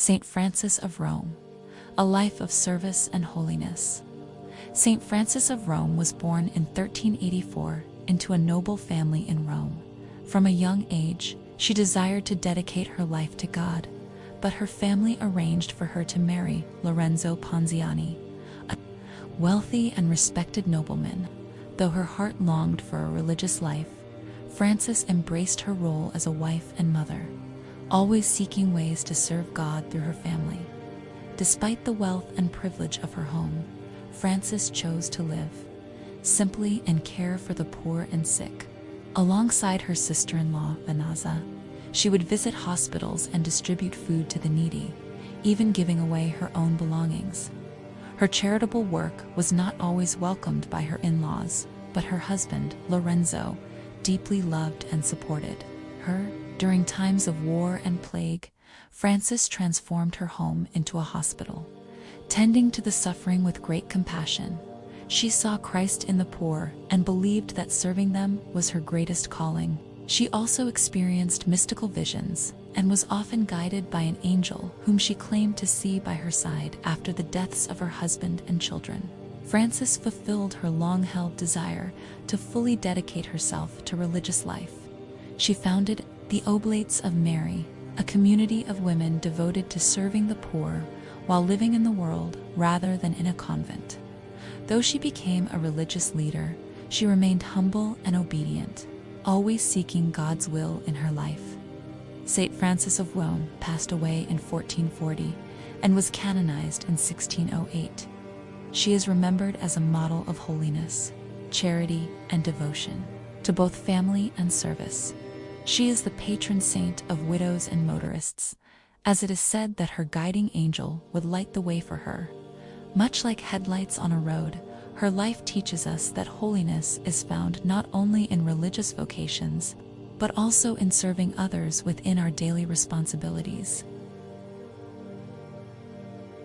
Saint Francis of Rome, a life of service and holiness. Saint Francis of Rome was born in 1384 into a noble family in Rome. From a young age, she desired to dedicate her life to God, but her family arranged for her to marry Lorenzo Ponziani, a wealthy and respected nobleman. Though her heart longed for a religious life, Frances embraced her role as a wife and mother, always seeking ways to serve God through her family. Despite the wealth and privilege of her home, Frances chose to live simply and care for the poor and sick. Alongside her sister-in-law, Vannozza, she would visit hospitals and distribute food to the needy, even giving away her own belongings. Her charitable work was not always welcomed by her in-laws, but her husband, Lorenzo, deeply loved and supported her. During times of war and plague, Frances transformed her home into a hospital. Tending to the suffering with great compassion, she saw Christ in the poor and believed that serving them was her greatest calling. She also experienced mystical visions and was often guided by an angel whom she claimed to see by her side after the deaths of her husband and children. Frances fulfilled her long-held desire to fully dedicate herself to religious life. She founded the Oblates of Mary, a community of women devoted to serving the poor while living in the world rather than in a convent. Though she became a religious leader, she remained humble and obedient, always seeking God's will in her life. Saint Francis of Rome passed away in 1440 and was canonized in 1608. She is remembered as a model of holiness, charity, and devotion to both family and service. She is the patron saint of widows and motorists, as it is said that her guiding angel would light the way for her. Much like headlights on a road, her life teaches us that holiness is found not only in religious vocations, but also in serving others within our daily responsibilities.